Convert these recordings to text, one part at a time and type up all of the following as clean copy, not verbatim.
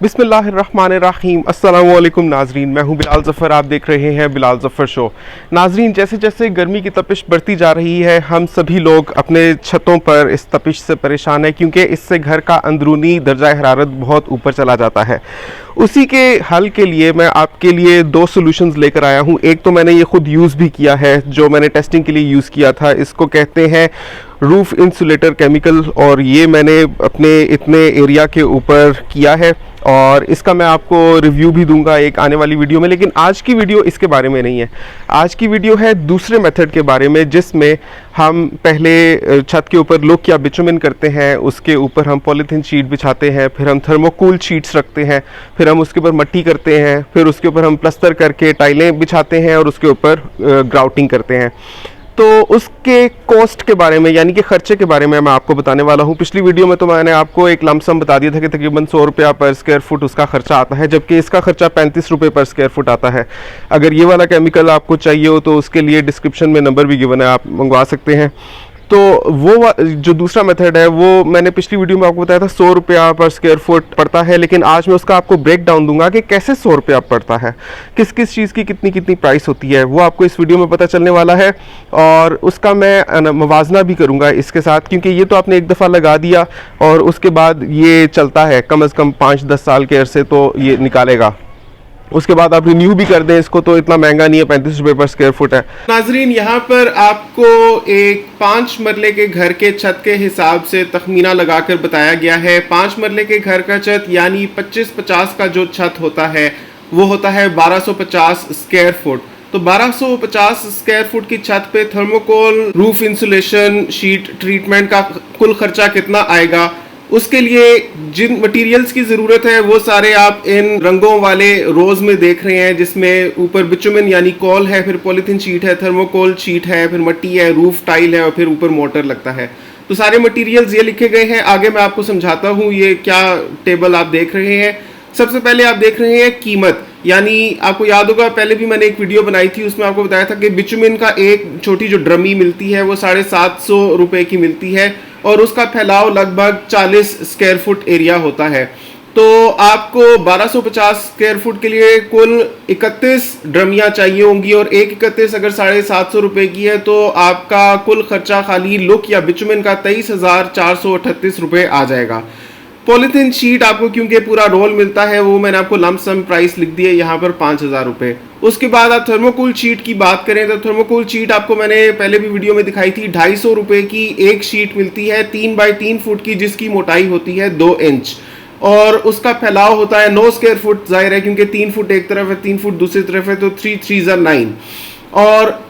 बिस्मिल्लाहिर्रहमानिर्रहीम अस्सलामु अलैकुम नाजरीन, मैं हूं बिलाल ज़फ़र। आप देख रहे हैं बिलाल ज़फ़र शो। नाजरीन, जैसे जैसे गर्मी की तपिश बढ़ती जा रही है, हम सभी लोग अपने छतों पर इस तपिश से परेशान हैं, क्योंकि इससे घर का अंदरूनी दर्जा हरारत बहुत ऊपर चला जाता है। उसी के हल के लिए मैं आपके लिए दो सॉल्यूशंस लेकर आया हूं। एक तो मैंने ये खुद यूज़ भी किया है, जो मैंने टेस्टिंग के लिए यूज़ किया था। इसको कहते हैं रूफ़ इंसुलेटर केमिकल, और ये मैंने अपने इतने एरिया के ऊपर किया है और इसका मैं आपको रिव्यू भी दूंगा एक आने वाली वीडियो में। लेकिन आज की वीडियो इसके बारे में नहीं है। आज की वीडियो है दूसरे मेथड के बारे में, जिसमें हम पहले छत के ऊपर लोक या बिचुमिन करते हैं, उसके ऊपर हम पॉलीथीन शीट बिछाते हैं, फिर हम थर्मोकूल शीट्स रखते हैं, फिर हम उसके ऊपर मट्टी करते हैं, फिर उसके ऊपर हम प्लस्तर करके टाइलें बिछाते हैं और उसके ऊपर ग्राउटिंग करते हैं। तो उसके कॉस्ट के बारे में, यानी कि खर्चे के बारे में मैं आपको बताने वाला हूँ। पिछली वीडियो में तो मैंने आपको एक लमसम बता दिया था कि तकरीबन 100 रुपया पर स्क्वायर फुट उसका खर्चा आता है, जबकि इसका खर्चा 35 रुपये पर स्क्वायर फुट आता है। अगर ये वाला केमिकल आपको चाहिए हो तो उसके लिए डिस्क्रिप्शन में नंबर भी गिवन है, आप मंगवा सकते हैं। तो वो जो दूसरा मेथड है वो मैंने पिछली वीडियो में आपको बताया था 100 रुपया पर स्क्वायर फुट पड़ता है, लेकिन आज मैं उसका आपको ब्रेक डाउन दूंगा कि कैसे 100 रुपया पड़ता है, किस किस चीज़ की कितनी कितनी प्राइस होती है, वो आपको इस वीडियो में पता चलने वाला है। और उसका मैं मवाजना भी करूंगा इसके साथ, क्योंकि ये तो आपने एक दफ़ा लगा दिया और उसके बाद ये चलता है कम से कम 5-10 साल के अरसे तो ये निकालेगा। उसके बाद आप रिन्यू भी कर दें इसको तो इतना महंगा नहीं है, 35 रुपये पर स्क्वायर फुट है। नाजरीन, यहाँ पर आपको एक 5 मरले के घर के छत के हिसाब से तखमीना लगाकर बताया गया है। 5 मरले के घर का छत यानी 25-50 का जो छत होता है वो होता है 1250 स्क्वायर फुट। तो 1250 स्क्वायर फुट की छत पे thermocol roof insulation sheet treatment का कुल खर्चा कितना आएगा, उसके लिए जिन मटेरियल्स की ज़रूरत है वो सारे आप इन रंगों वाले रोज़ में देख रहे हैं, जिसमें ऊपर बिचुमिन यानी कॉल है, फिर पॉलीथीन शीट है, थर्मोकोल शीट है, फिर मट्टी है, रूफ टाइल है और फिर ऊपर मोटर लगता है। तो सारे मटेरियल्स ये लिखे गए हैं। आगे मैं आपको समझाता हूँ ये क्या टेबल आप देख रहे हैं। सबसे पहले आप देख रहे हैं कीमत, यानी आपको याद होगा पहले भी मैंने एक वीडियो बनाई थी, उसमें आपको बताया था कि बिचुमिन का एक छोटी जो ड्रमी मिलती है वो 750 रुपये की मिलती है और उसका फैलाव लगभग 40 स्क्वायर फुट एरिया होता है। तो आपको 1250 स्क्वायर फुट के लिए कुल 31 ड्रमियाँ चाहिए होंगी और एक 31 अगर 750 रुपये की है तो आपका कुल खर्चा खाली लुक या बिचुमिन का 23,438 रुपये आ जाएगा। पॉलीथीन शीट आपको क्योंकि पूरा रोल मिलता है वो मैंने आपको लमसम प्राइस लिख दी है यहाँ पर 5,000 रुपये। उसके बाद आप थर्मोकूल शीट की बात करें तो थर्मोकूल शीट आपको मैंने पहले भी वीडियो में दिखाई थी, 250 रुपये की एक शीट मिलती है 3 बाई 3 फुट की, जिसकी मोटाई होती है 2 इंच और उसका फैलाव होता है 9 स्क्वायर फुट। जाहिर है क्योंकि 3 फुट एक तरफ है 3 फुट दूसरी तरफ है, तो 3 3 9 और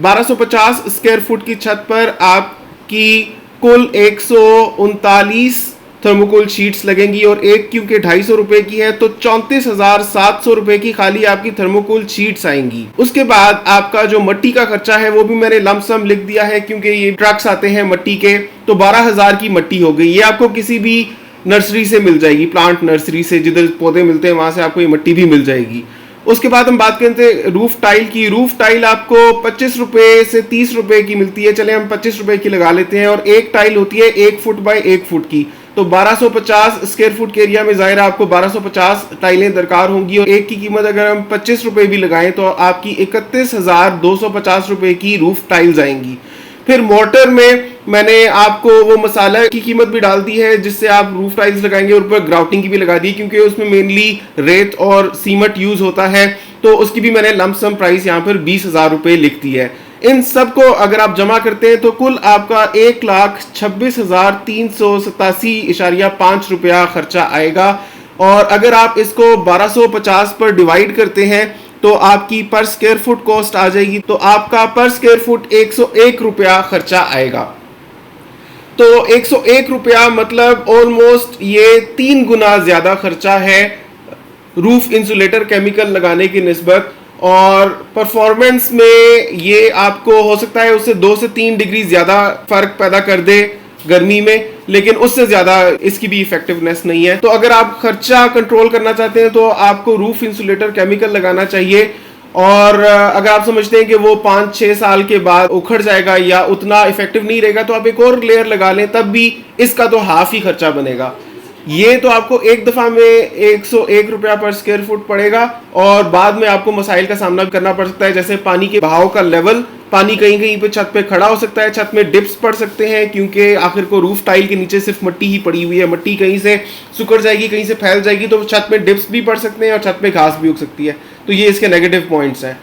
1250 स्क्वायर फुट की छत पर आपकी कुल 139 थर्मोकोल शीट्स लगेंगी और एक क्योंकि 250 रुपए की है तो 34,700 रुपए की खाली आपकी थर्मोकोल शीट्स आएंगी। उसके बाद आपका जो मट्टी का खर्चा है वो भी मैंने लमसम लिख दिया है, क्योंकि ये ट्रक्स आते हैं मट्टी के, तो 12,000 की मट्टी हो गई। ये आपको किसी भी नर्सरी से मिल जाएगी, प्लांट नर्सरी से, जिधर पौधे मिलते हैं वहां से आपको ये मट्टी भी मिल जाएगी। उसके बाद हम बात करते हैं रूफ टाइल की। रूफ टाइल आपको 25 रुपए से 30 रुपए की मिलती है, चले हम 25 रुपए की लगा लेते हैं, और एक टाइल होती है 1 फुट बाय 1 फुट की। तो 1250 स्क्वायर फुट के एरिया में जाहिर आपको 1250 टाइलें दरकार होंगी और एक की कीमत अगर हम 25 रुपए भी लगाएं तो आपकी 31,250 रुपए की रूफ टाइल्स आएंगी। फिर मोटर में मैंने आपको वो मसाला की कीमत भी डाल दी है जिससे आप रूफ टाइल्स लगाएंगे और ऊपर ग्राउटिंग की भी लगा दी, क्योंकि उसमें मेनली रेत और सीमेंट यूज होता है, तो उसकी भी मैंने लमसम प्राइस यहाँ पर 20,000 रुपए लिख दी है। इन सब को अगर आप जमा करते हैं तो कुल आपका 1,26,387.5 रुपया खर्चा आएगा। और अगर आप इसको 1250 पर डिवाइड करते हैं तो आपकी पर स्क्वायर फुट कॉस्ट आ जाएगी, तो आपका पर स्क्वायर फुट 101 रुपया खर्चा आएगा। तो 101 रुपया मतलब ऑलमोस्ट ये 3 गुना ज्यादा खर्चा है रूफ इंसुलेटर केमिकल लगाने की निस्बत, और परफॉर्मेंस में ये आपको हो सकता है उससे 2 से 3 डिग्री ज्यादा फर्क पैदा कर दे गर्मी में, लेकिन उससे ज्यादा इसकी भी इफेक्टिवनेस नहीं है। तो अगर आप खर्चा कंट्रोल करना चाहते हैं तो आपको रूफ इंसुलेटर केमिकल लगाना चाहिए, और अगर आप समझते हैं कि वो 5-6 साल के बाद उखड़ जाएगा या उतना इफेक्टिव नहीं रहेगा तो आप एक और लेयर लगा लें, तब भी इसका तो हाफ ही खर्चा बनेगा। ये तो आपको एक दफ़ा में 101 रुपया पर स्क्वायर फुट पड़ेगा, और बाद में आपको मसाइल का सामना करना पड़ सकता है, जैसे पानी के बहाव का लेवल, पानी कहीं कहीं पे छत पे खड़ा हो सकता है, छत में डिप्स पड़ सकते हैं, क्योंकि आखिर को रूफ टाइल के नीचे सिर्फ मिट्टी ही पड़ी हुई है, मिट्टी कहीं से सुकड़ जाएगी, कहीं से फैल जाएगी, तो छत में डिप्स भी पड़ सकते हैं और छत पे घास भी उग सकती है। तो ये इसके नेगेटिव पॉइंट्स हैं।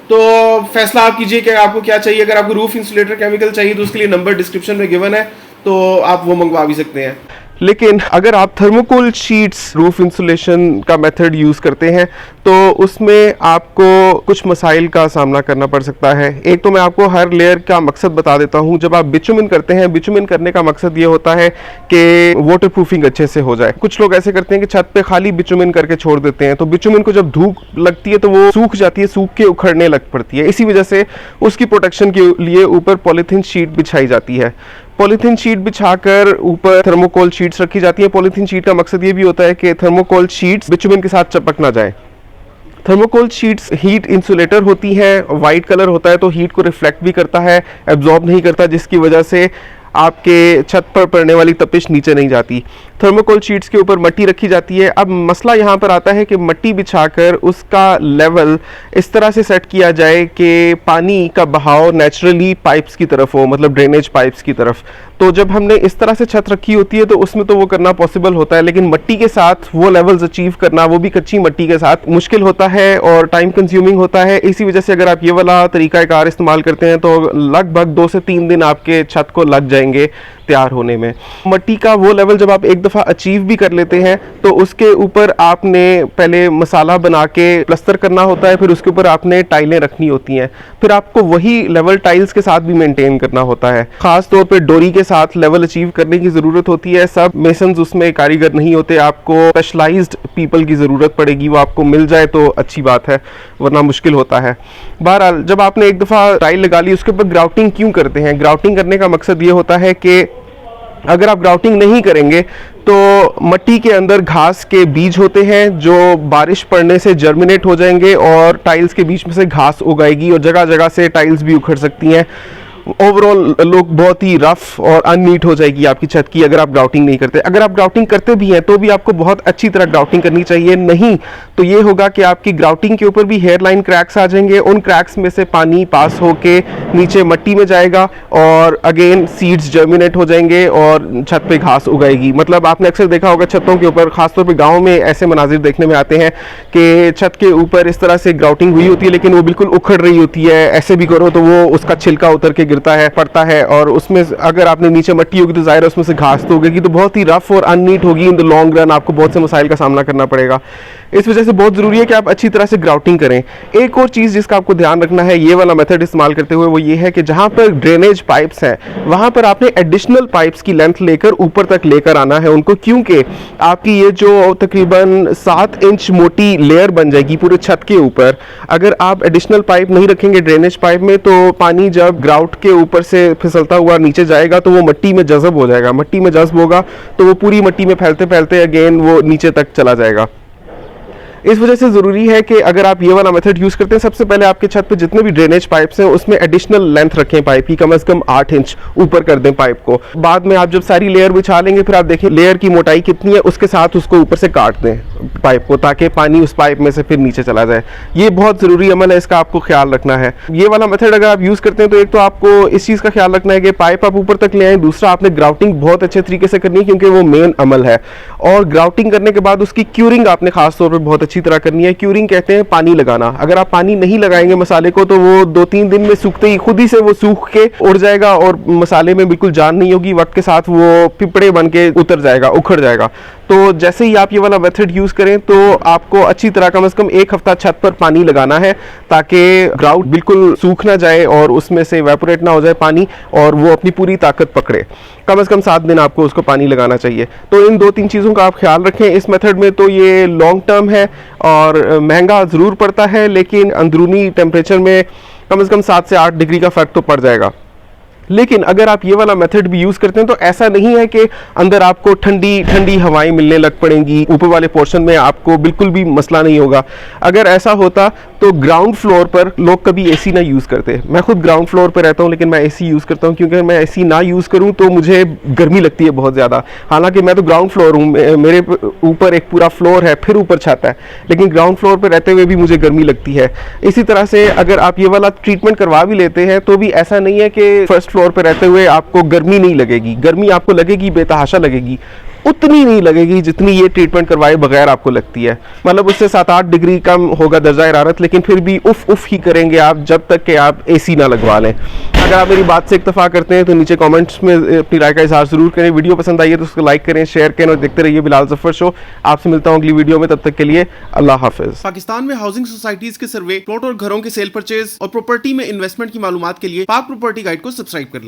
तो फैसला आप कीजिए कि आपको क्या चाहिए। अगर आपको रूफ इंसुलेटर केमिकल चाहिए तो उसके लिए नंबर डिस्क्रिप्शन में गिवन है, तो आप वो मंगवा भी सकते हैं। लेकिन अगर आप थर्मोकोल शीट्स रूफ इंसुलेशन का मेथड यूज़ करते हैं तो उसमें आपको कुछ मसाइल का सामना करना पड़ सकता है। एक तो मैं आपको हर लेयर का मकसद बता देता हूं। जब आप बिचुमिन करते हैं, बिचुमिन करने का मकसद ये होता है कि वाटर प्रूफिंग अच्छे से हो जाए। कुछ लोग ऐसे करते हैं कि छत पे खाली बिचुमिन करके छोड़ देते हैं, तो बिचुमिन को जब धूप लगती है तो वो सूख जाती है, सूख के उखड़ने लग पड़ती है। इसी वजह से उसकी प्रोटेक्शन के लिए ऊपर पॉलीथीन शीट बिछाई जाती है। पॉलीथीन शीट बिछाकर ऊपर थर्मोकोल शीट्स रखी जाती है। पॉलीथीन शीट का मकसद ये भी होता है कि थर्मोकोल शीट्स बिचुमिन के साथ चिपक ना जाए। थर्मोकोल शीट्स हीट इंसुलेटर होती है, वाइट कलर होता है तो हीट को रिफ्लेक्ट भी करता है, एब्जॉर्ब नहीं करता, जिसकी वजह से आपके छत पर पड़ने वाली तपिश नीचे नहीं जाती। थर्मोकोल शीट्स के ऊपर मिट्टी रखी जाती है। अब मसला यहाँ पर आता है कि मिट्टी बिछाकर उसका लेवल इस तरह से सेट किया जाए कि पानी का बहाव नेचुरली पाइप्स की तरफ हो, मतलब ड्रेनेज पाइप्स की तरफ। तो जब हमने इस तरह से छत रखी होती है तो उसमें तो वो करना पॉसिबल होता है, लेकिन मिट्टी के साथ वो लेवल्स अचीव करना, वो भी कच्ची मिट्टी के साथ, मुश्किल होता है और टाइम कंज्यूमिंग होता है। इसी वजह से अगर आप ये वाला तरीका कार इस्तेमाल करते हैं तो लगभग 2 से 3 दिन आपके छत को लग जाएंगे तैयार होने में। मिट्टी का वो लेवल जब आप एक दफ़ा अचीव भी कर लेते हैं तो उसके ऊपर आपने पहले मसाला बना के प्लस्तर करना होता है, फिर उसके ऊपर आपने टाइलें रखनी होती हैं, फिर आपको वही लेवल टाइल्स के साथ भी मेंटेन करना होता है। खास तौर पे डोरी के साथ लेवल अचीव करने की ज़रूरत होती है। सब मेसन्स उसमें कारीगर नहीं होते, आपको स्पेशलाइज्ड पीपल की ज़रूरत पड़ेगी। वो आपको मिल जाए तो अच्छी बात है, वरना मुश्किल होता है। बहरहाल जब आपने एक दफ़ा टाइल लगा ली, उसके ऊपर ग्राउटिंग क्यों करते हैं? ग्राउटिंग करने का मकसद ये होता है कि अगर आप ग्राउटिंग नहीं करेंगे तो मिट्टी के अंदर घास के बीज होते हैं जो बारिश पड़ने से जर्मिनेट हो जाएंगे और टाइल्स के बीच में से घास उगाएगी और जगह जगह से टाइल्स भी उखड़ सकती हैं। ओवरऑल लुक बहुत ही रफ और अननीट हो जाएगी आपकी छत की अगर आप ग्राउटिंग नहीं करते। अगर आप ग्राउटिंग करते भी हैं तो भी आपको बहुत अच्छी तरह ग्राउटिंग करनी चाहिए, नहीं तो ये होगा कि आपकी ग्राउटिंग के ऊपर भी हेयर लाइन क्रैक्स आ जाएंगे। उन क्रैक्स में से पानी पास होके नीचे मिट्टी में जाएगा और अगेन सीड्स जर्मिनेट हो जाएंगे और छत पे घास उगाएगी। मतलब आपने अक्सर देखा होगा छतों के ऊपर, खासतौर पर गाँव में ऐसे मनाजिर देखने में आते हैं कि छत के ऊपर इस तरह से ग्राउटिंग हुई होती है लेकिन वो बिल्कुल उखड़ रही होती है। ऐसे भी करो तो वो उसका छिलका उतर के पड़ता है और उसमें अगर आपने नीचे मिट्टी होगी तो जाहिर है उसमें से घास तो उगेगी, तो बहुत ही रफ और अननीट होगी। इन द लॉन्ग रन आपको बहुत से मसाइल का सामना करना पड़ेगा। इस वजह से बहुत ज़रूरी है कि आप अच्छी तरह से ग्राउटिंग करें। एक और चीज़ जिसका आपको ध्यान रखना है ये वाला मेथड इस्तेमाल करते हुए, वो ये है कि जहाँ पर ड्रेनेज पाइप्स हैं वहाँ पर आपने एडिशनल पाइप्स की लेंथ लेकर ऊपर तक लेकर आना है उनको, क्योंकि आपकी ये जो तकरीबन 7 इंच मोटी लेयर बन जाएगी पूरे छत के ऊपर, अगर आप एडिशनल पाइप नहीं रखेंगे ड्रेनेज पाइप में तो पानी जब ग्राउट के ऊपर से फिसलता हुआ नीचे जाएगा तो वो मिट्टी में जज़ब हो जाएगा। मिट्टी में जज़ब होगा तो वो पूरी मिट्टी में फैलते फैलते अगेन वो नीचे तक चला जाएगा। इस वजह से ज़रूरी है कि अगर आप ये वाला मेथड यूज़ करते हैं, सबसे पहले आपके छत पे जितने भी ड्रेनेज पाइप्स हैं उसमें एडिशनल लेंथ रखें पाइप की, कम से कम 8 इंच ऊपर कर दें पाइप को। बाद में आप जब सारी लेयर बिछा लेंगे फिर आप देखें लेयर की मोटाई कितनी है, उसके साथ उसको ऊपर से काट दें पाइप को, ताकि पानी उस पाइप में से फिर नीचे चला जाए। ये बहुत ज़रूरी अमल है, इसका आपको ख्याल रखना है। ये वाला मेथड अगर आप यूज़ करते हैं तो एक तो आपको इस चीज़ का ख्याल रखना है कि पाइप आप ऊपर तक ले आएँ, दूसरा आपने ग्राउटिंग बहुत अच्छे तरीके से करनी है क्योंकि वो मेन अमल है। और ग्राउटिंग करने के बाद उसकी क्यूरिंग आपने खास तौर पर बहुत अच्छी तरह करनी है। क्यूरिंग कहते हैं पानी लगाना। अगर आप पानी नहीं लगाएंगे मसाले को तो वो 2-3 दिन में सूखते ही खुद ही से वो सूख के उड़ जाएगा और मसाले में बिल्कुल जान नहीं होगी, वक्त के साथ वो पिपड़े बन के उतर जाएगा, उखड़ जाएगा। तो जैसे ही आप ये वाला मेथड यूज़ करें तो आपको अच्छी तरह कम से कम 1 हफ्ता छत पर पानी लगाना है ताकि ग्राउट बिल्कुल सूख ना जाए और उसमें से इवेपोरेट ना हो जाए पानी और वो अपनी पूरी ताकत पकड़े। कम से कम 7 दिन आपको उसको पानी लगाना चाहिए। तो इन 2-3 चीज़ों का आप ख्याल रखें इस मेथड में। तो ये लॉन्ग टर्म है और महंगा ज़रूर पड़ता है, लेकिन अंदरूनी टेम्परेचर में कम से कम 7 से 8 डिग्री का फ़र्क तो पड़ जाएगा। लेकिन अगर आप ये वाला मेथड भी यूज़ करते हैं तो ऐसा नहीं है कि अंदर आपको ठंडी ठंडी हवाएं मिलने लग पड़ेंगी, ऊपर वाले पोर्शन में आपको बिल्कुल भी मसला नहीं होगा। अगर ऐसा होता तो ग्राउंड फ्लोर पर लोग कभी एसी ना यूज़ करते। मैं खुद ग्राउंड फ्लोर पर रहता हूँ लेकिन मैं एसी यूज़ करता हूँ, क्योंकि मैं एसी ना यूज़ करूँ तो मुझे गर्मी लगती है बहुत ज़्यादा। हालांकि मैं तो ग्राउंड फ्लोर हूँ, मेरे ऊपर एक पूरा फ्लोर है, फिर ऊपर छत है, लेकिन ग्राउंड फ्लोर पर रहते हुए भी मुझे गर्मी लगती है। इसी तरह से अगर आप ये वाला ट्रीटमेंट करवा भी लेते हैं तो भी ऐसा नहीं है कि फर्स्ट फ्लोर पर रहते हुए आपको गर्मी नहीं लगेगी। गर्मी आपको लगेगी, बेतहाशा लगेगी, उतनी नहीं लगेगी जितनी ये ट्रीटमेंट करवाए बगैर आपको लगती है। मतलब उससे 7-8 डिग्री कम होगा दर्जा हरारत, लेकिन फिर भी उफ उफ ही करेंगे आप जब तक कि आप एसी ना लगवा लें। अगर आप मेरी बात से इत्तेफा करते हैं तो नीचे कमेंट्स में अपनी राय का इजहार जरूर करें। वीडियो पसंद आई है तो उसको लाइक करें, शेयर करें और देखते रहिए बिलाल जफर शो। आपसे मिलता हूं अगली वीडियो में, तब तक के लिए अल्लाह हाफिज। पाकिस्तान में हाउसिंग सोसाइटीज के सर्वे, प्लॉट और घरों के सेल परचेज और प्रॉपर्टी में इन्वेस्टमेंट की मालूमात के लिए पाक प्रॉपर्टी गाइड को सब्सक्राइब कर लें।